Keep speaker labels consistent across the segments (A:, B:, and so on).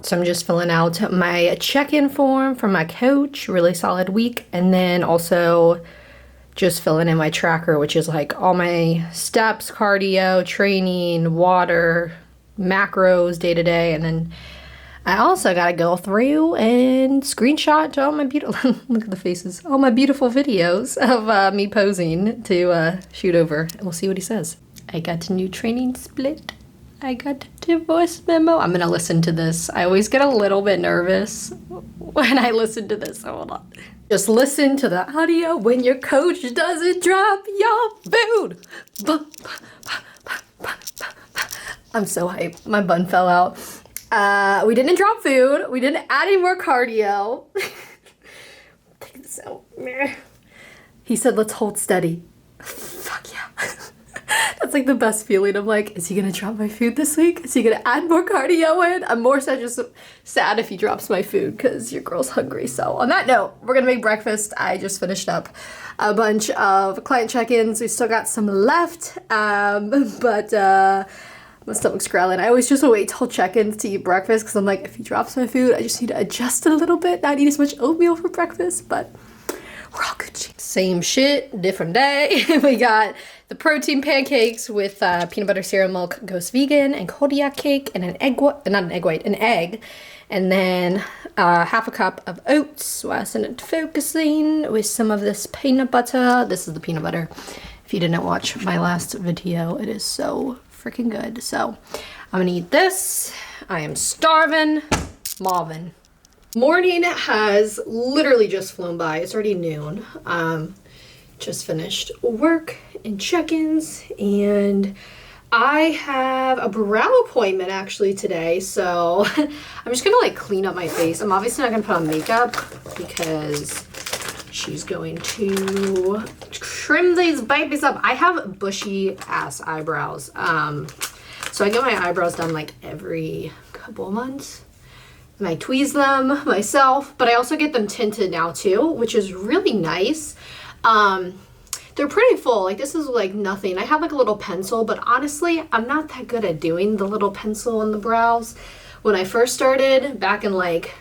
A: So I'm just filling out my check-in form from my coach, really solid week, and then also just filling in my tracker, which is like all my steps, cardio, training, water, macros day to day, and then I also gotta go through and screenshot all my beautiful, look at the faces, all my beautiful videos of me posing to shoot over, and we'll see what he says. I got a new training split. I got a divorce memo. I'm gonna listen to this. I always get a little bit nervous when I listen to this, so hold on. Just listen to the audio when your coach doesn't drop your food. I'm so hyped. My bun fell out. We didn't drop food. We didn't add any more cardio. Take this out. He said, let's hold steady. Fuck yeah. That's like the best feeling. I'm like, is he gonna drop my food this week? Is he gonna add more cardio in? I'm more so just sad if he drops my food because your girl's hungry. So on that note, we're gonna make breakfast. I just finished up a bunch of client check-ins. We still got some left, but my stomach's growling. I always just wait till check-ins to eat breakfast because I'm like, if he drops my food, I just need to adjust it a little bit, not eat as much oatmeal for breakfast, but we're all good. Same shit, different day. We got the protein pancakes with peanut butter cereal milk, ghost vegan, and Kodiak cake, and an egg, not an egg white, an egg. And then half a cup of oats, wasn't focusing, with some of this peanut butter. This is the peanut butter. If you didn't watch my last video, it is so freaking good. So I'm gonna eat this. I am starving. Marvin. Morning has literally just flown by. It's already noon. Just finished work and check-ins, and I have a brow appointment actually today, so I'm just gonna like clean up my face. I'm obviously not gonna put on makeup because she's going to trim these babies up. I have bushy ass eyebrows, so I get my eyebrows done like every couple months. And I tweeze them myself, but I also get them tinted now too, which is really nice. They're pretty full. Like this is like nothing. I have like a little pencil, but honestly, I'm not that good at doing the little pencil in the brows. When I first started back in like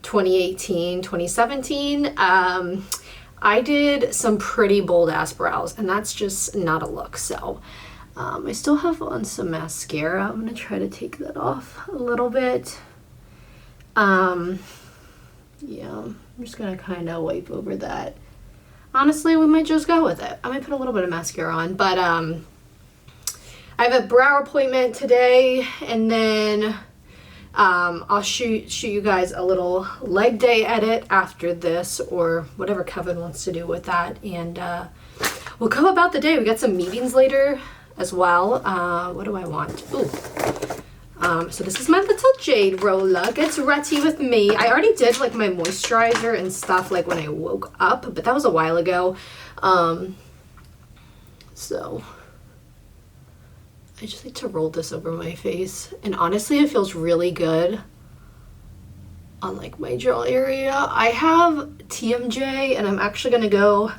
A: 2018, 2017, I did some pretty bold ass brows, and that's just not a look. So I still have on some mascara. I'm gonna try to take that off a little bit. Yeah, I'm just gonna kind of wipe over that. Honestly, we might just go with it. I might put a little bit of mascara on, but I have a brow appointment today, and then I'll shoot you guys a little leg day edit after this, or whatever Kevin wants to do with that, and we'll go about the day. We got some meetings later as well. What do I want? Ooh. So this is my little Jade roller. Gets ready with me. I already did like my moisturizer and stuff like when I woke up, but that was a while ago. So I just like to roll this over my face, and honestly it feels really good on like my jaw area. I have TMJ, and I'm actually gonna go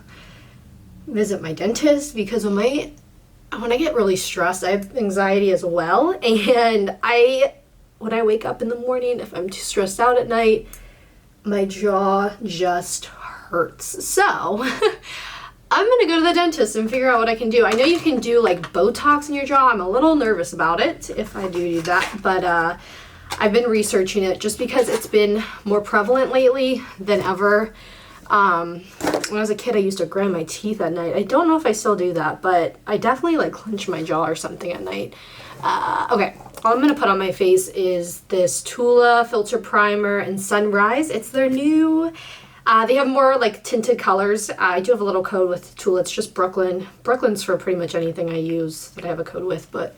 A: visit my dentist because when I get really stressed, I have anxiety as well, and when I wake up in the morning, if I'm too stressed out at night, my jaw just hurts. So I'm gonna go to the dentist and figure out what I can do. I know you can do like Botox in your jaw. I'm a little nervous about it if I do that, but I've been researching it just because it's been more prevalent lately than ever. When I was a kid, I used to grind my teeth at night. I don't know if I still do that, but I definitely like clench my jaw or something at night. Okay, all I'm going to put on my face is this Tula Filter Primer in Sunrise. It's their new, they have more like tinted colors. I do have a little code with Tula. It's just Brooklyn. Brooklyn's for pretty much anything I use that I have a code with, but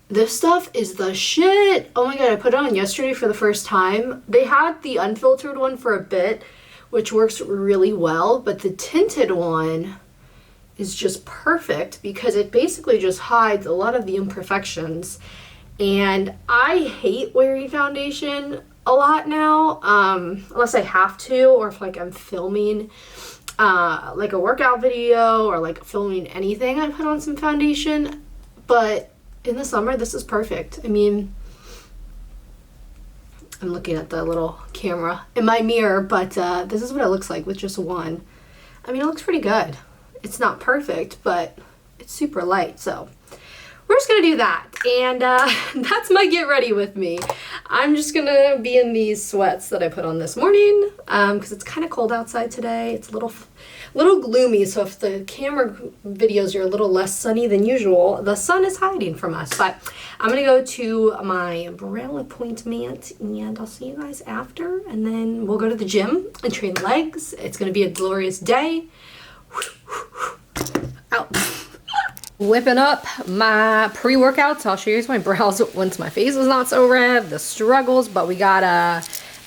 A: this stuff is the shit. Oh my god, I put it on yesterday for the first time. They had the unfiltered one for a bit, which works really well, but the tinted one is just perfect because it basically just hides a lot of the imperfections. And I hate wearing foundation a lot now, unless I have to, or if like I'm filming like a workout video or like filming anything, I put on some foundation. But in the summer, this is perfect. I mean, I'm looking at the little camera in my mirror, but this is what it looks like with just one. I mean, it looks pretty good. It's not perfect, but it's super light, so we're just gonna do that. And that's my get ready with me. I'm just gonna be in these sweats that I put on this morning because it's kind of cold outside today. It's a little gloomy, so if the camera videos are a little less sunny than usual, the sun is hiding from us. But I'm gonna go to my brow appointment and I'll see you guys after, and then we'll go to the gym and train legs. It's gonna be a glorious day. Out. Whipping up my pre-workouts. I'll show you guys my brows once my face is not so red, the struggles, but we got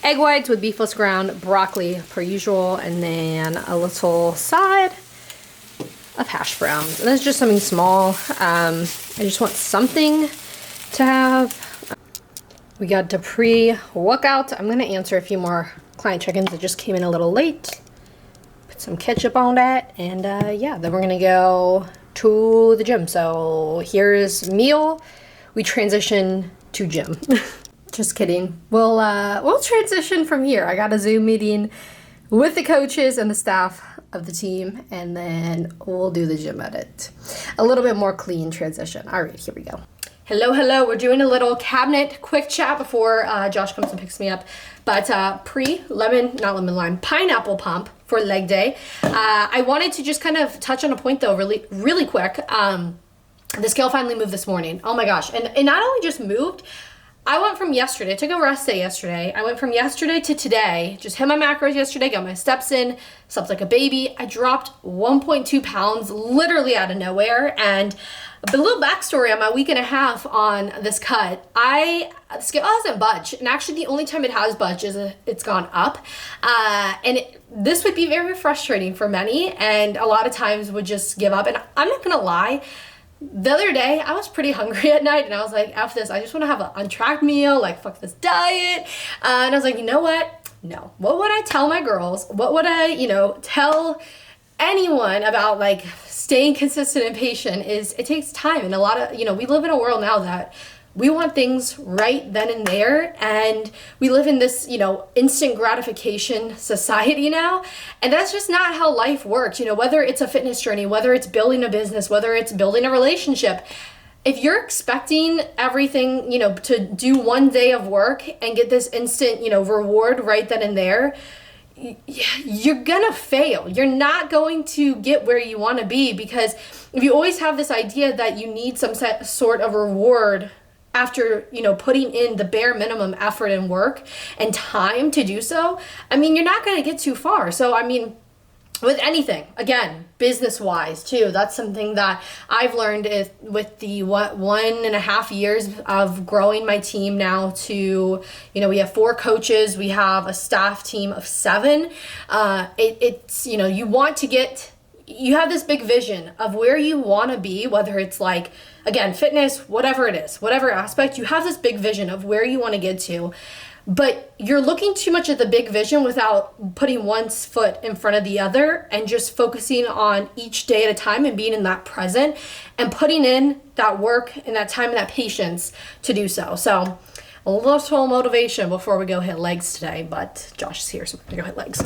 A: egg whites with beefless ground, broccoli per usual, and then a little side of hash browns. And that's just something small. I just want something to have. We got the pre-workout. I'm gonna answer a few more client check-ins that just came in a little late. Put some ketchup on that, and yeah, then we're gonna go to the gym. So here's meal. We transition to gym. Just kidding. We'll transition from here. I got a Zoom meeting with the coaches and the staff of the team, and then we'll do the gym edit. A little bit more clean transition. All right, here we go. Hello. We're doing a little cabinet quick chat before Josh comes and picks me up. But pineapple pump for leg day. I wanted to just kind of touch on a point though, really quick. The scale finally moved this morning. Oh my gosh. And it not only just moved, I went from yesterday, I took a rest day yesterday. I went from yesterday to today, just hit my macros yesterday, got my steps in, slept like a baby. I dropped 1.2 pounds literally out of nowhere. And a little backstory on my week and a half on this cut. The scale hasn't budged, and actually the only time it has budged is it's gone up. This would be very frustrating for many, and a lot of times would just give up. And I'm not gonna lie, the other day I was pretty hungry at night, and I was like, F this, I just wanna have an untracked meal, like fuck this diet. And I was like, you know what? No. What would I tell my girls? What would I, tell anyone about like staying consistent and patient is it takes time. And a lot of, we live in a world now that we want things right then and there, and we live in this, instant gratification society now, and that's just not how life works. Whether it's a fitness journey, whether it's building a business, whether it's building a relationship, if you're expecting everything, to do one day of work and get this instant, reward right then and there, you're gonna fail. You're not going to get where you want to be, because if you always have this idea that you need some sort of reward after, putting in the bare minimum effort and work and time to do so, you're not going to get too far. So, with anything, again, business-wise too, that's something that I've learned is with the 1.5 years of growing my team now to, we have 4 coaches, we have a staff team of 7. It's, you have this big vision of where you want to be, whether it's like, again, fitness, whatever it is, whatever aspect, you have this big vision of where you want to get to. But you're looking too much at the big vision without putting one foot in front of the other and just focusing on each day at a time and being in that present and putting in that work and that time and that patience to do so. So a little motivation before we go hit legs today, but Josh is here, so we're gonna go hit legs.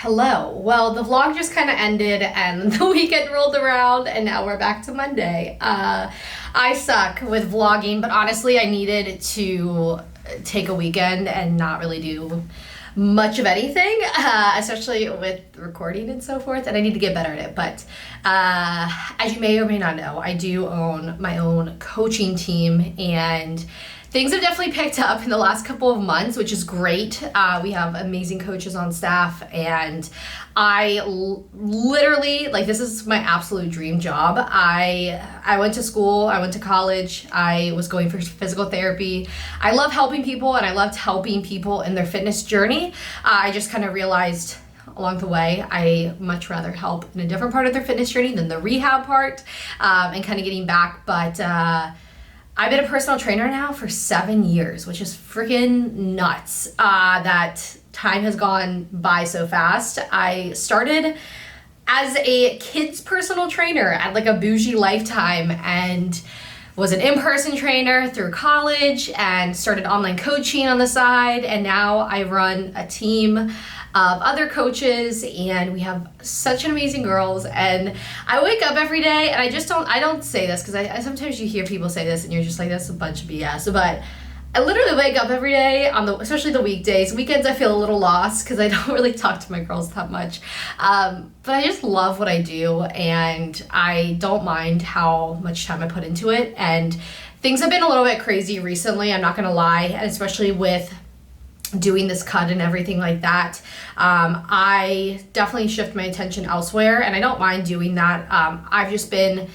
A: Hello. Well, the vlog just kind of ended and the weekend rolled around and now we're back to Monday. I suck with vlogging, but honestly, I needed to take a weekend and not really do much of anything, especially with recording and so forth, and I need to get better at it. But as you may or may not know, I do own my own coaching team, and things have definitely picked up in the last couple of months, which is great. We have amazing coaches on staff, and I literally, like, this is my absolute dream job. I went to school, I went to college, I was going for physical therapy. I love helping people, and I loved helping people in their fitness journey. I just kind of realized along the way, I much rather help in a different part of their fitness journey than the rehab part, and kind of getting back. But I've been a personal trainer now for 7 years, which is freaking nuts. That time has gone by so fast. I started as a kid's personal trainer at like a bougie Lifetime, and was an in-person trainer through college and started online coaching on the side. And now I run a team of other coaches, and we have such an amazing girls. And I wake up every day, and I don't say this because I sometimes you hear people say this and you're just like, that's a bunch of BS. But I literally wake up every day especially the weekdays. Weekends I feel a little lost because I don't really talk to my girls that much. But I just love what I do, and I don't mind how much time I put into it. And things have been a little bit crazy recently, I'm not gonna lie, and especially with doing this cut and everything like that. I definitely shift my attention elsewhere, and I don't mind doing that. I've just been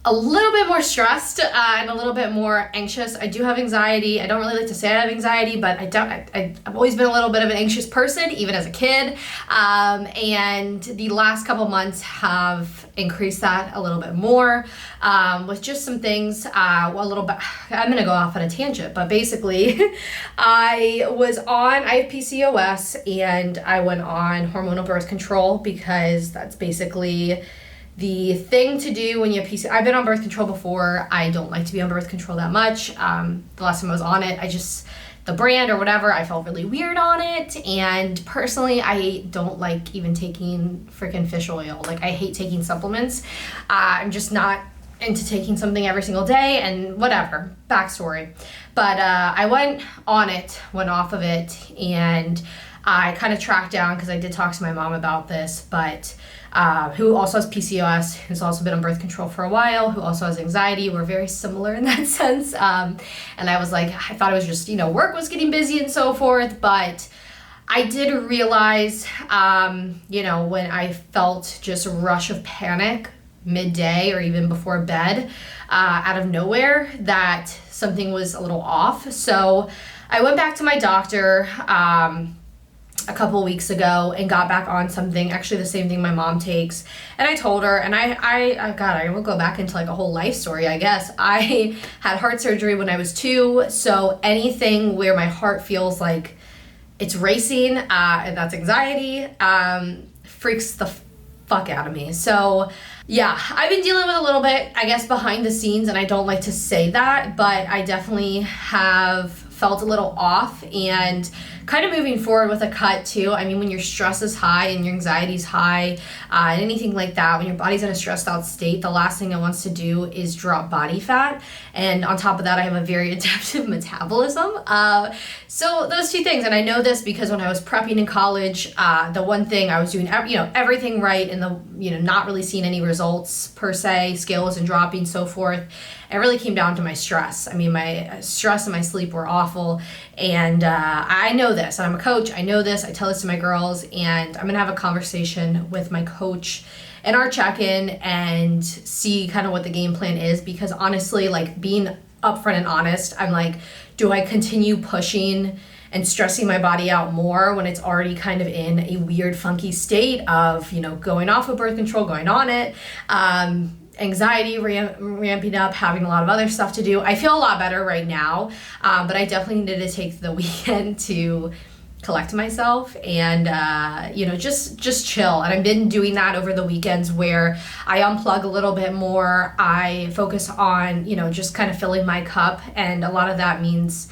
A: a little bit more stressed and a little bit more anxious. I do have anxiety. I don't really like to say I have anxiety, but I've always been a little bit of an anxious person, even as a kid. And the last couple months have increased that a little bit more with just some things. I'm gonna go off on a tangent, but basically I have PCOS, and I went on hormonal birth control because that's basically the thing to do when you have PCOS. I've been on birth control before. I don't like to be on birth control that much. The last time I was on it, the brand or whatever, I felt really weird on it. And personally, I don't like even taking freaking fish oil. Like, I hate taking supplements. I'm just not into taking something every single day, and whatever, backstory. But I went off of it, and I kind of tracked down, because I did talk to my mom about this, but who also has PCOS, who's also been on birth control for a while, who also has anxiety. We're very similar in that sense. And I was like, I thought it was just, work was getting busy and so forth, but I did realize, when I felt just a rush of panic midday or even before bed, out of nowhere, that something was a little off. So I went back to my doctor, a couple weeks ago, and got back on something, actually the same thing my mom takes. And I told her, and I will go back into like a whole life story, I guess. I had heart surgery when I was 2, so anything where my heart feels like it's racing, and that's anxiety, freaks the fuck out of me. So yeah, I've been dealing with a little bit, I guess, behind the scenes, and I don't like to say that, but I definitely have felt a little off, and kind of moving forward with a cut too. I mean, when your stress is high and your anxiety is high, and anything like that, when your body's in a stressed out state, the last thing it wants to do is drop body fat. And on top of that, I have a very adaptive metabolism. So those two things, and I know this because when I was prepping in college, the one thing I was doing, everything right, and not really seeing any results per se, scale wasn't dropping, so forth. It really came down to my stress. I mean, my stress and my sleep were awful, and I know this, and I'm a coach, I know this, I tell this to my girls, and I'm gonna have a conversation with my coach in our check-in and see kind of what the game plan is, because honestly, like being upfront and honest, I'm like, do I continue pushing and stressing my body out more when it's already kind of in a weird, funky state of, you know, going off of birth control, going on it, anxiety ramping up, having a lot of other stuff to do. I feel a lot better right now, but I definitely needed to take the weekend to collect myself and you know, just chill. And I've been doing that over the weekends where I unplug a little bit more. I focus on, you know, just kind of filling my cup, and a lot of that means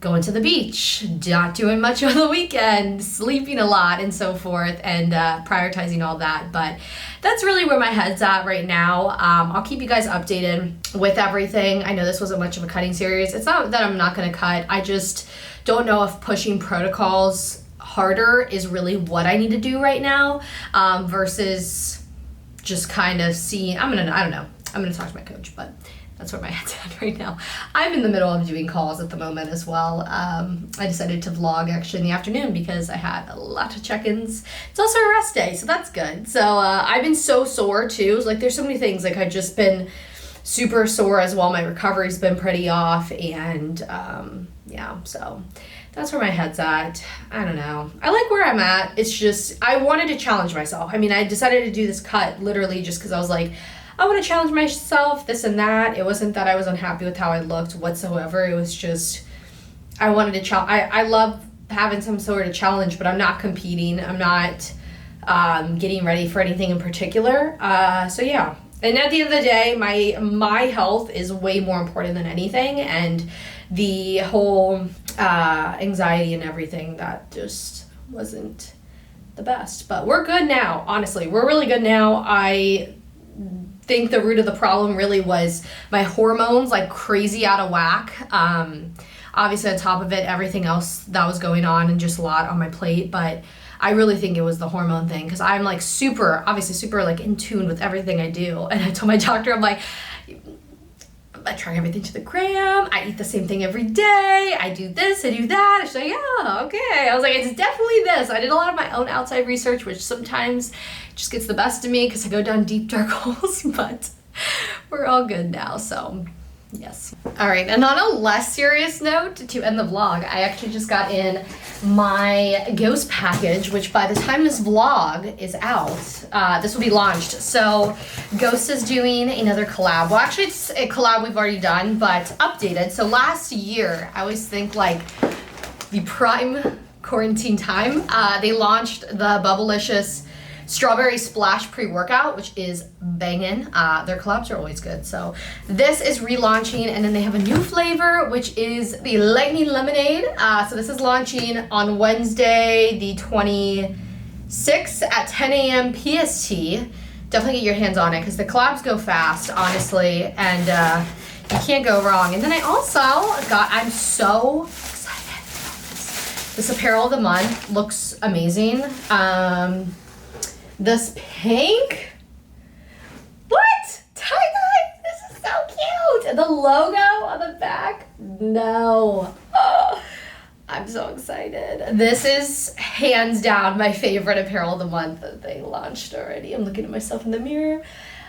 A: going to the beach, not doing much on the weekend, sleeping a lot and so forth, and prioritizing all that. But that's really where my head's at right now. I'll keep you guys updated with everything. I know this wasn't much of a cutting series. It's not that I'm not gonna cut, I just don't know if pushing protocols harder is really what I need to do right now, versus just kind of seeing, I don't know, I'm gonna talk to my coach, but that's where my head's at right now. I'm in the middle of doing calls at the moment as well. I decided to vlog actually in the afternoon because I had a lot of check-ins. It's also a rest day, so that's good. So I've been so sore too. Like there's so many things, like I've just been super sore as well. My recovery's been pretty off, and yeah, so that's where my head's at. I don't know. I like where I'm at. It's just, I wanted to challenge myself. I mean, I decided to do this cut literally just because I was like, I want to challenge myself, this and that. It wasn't that I was unhappy with how I looked whatsoever. It was just, I wanted to challenge. I love having some sort of challenge, but I'm not competing. I'm not getting ready for anything in particular. So yeah. And at the end of the day, my health is way more important than anything. And the whole anxiety and everything, that just wasn't the best. But we're good now, honestly. We're really good now. I think the root of the problem really was my hormones like crazy out of whack. Obviously on top of it, everything else that was going on and just a lot on my plate, but I really think it was the hormone thing, because I'm like super like in tune with everything I do. And I told my doctor, I'm like, I track everything to the gram, I eat the same thing every day, I do this, I do that. She's like, yeah, okay. I was like, it's definitely this. I did a lot of my own outside research, which sometimes just gets the best of me because I go down deep dark holes, but we're all good now, so yes. All right, and on a less serious note, to end the vlog, I actually just got in my Ghost package, which by the time this vlog is out, this will be launched. So Ghost is doing another collab. Well, actually it's a collab we've already done, but updated. So last year, I always think like the prime quarantine time, they launched the Bubblicious Strawberry Splash pre-workout, which is banging. Their collabs are always good. So this is relaunching, and then they have a new flavor, which is the Lightning Lemonade. So this is launching on Wednesday, the 26th at 10 a.m. PST. Definitely get your hands on it because the collabs go fast, honestly, and you can't go wrong. And then I also I'm so excited about this. This apparel of the month looks amazing. This pink, what? Tie-dye, this is so cute. And the logo on the back, no. Oh, I'm so excited. This is hands down my favorite apparel of the month that they launched already. I'm looking at myself in the mirror.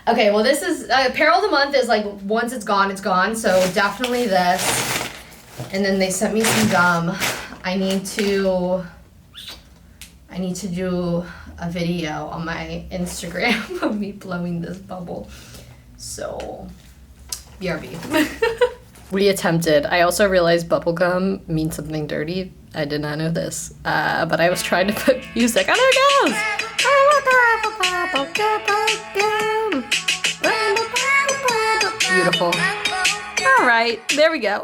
A: Okay, well this is, apparel of the month is like, once it's gone, it's gone. So definitely this. And then they sent me some gum. I need to do a video on my Instagram of me blowing this bubble. So, BRB. We attempted. I also realized bubblegum means something dirty. I did not know this. But I was trying to put music. Oh, there it goes! Beautiful. All right, there we go.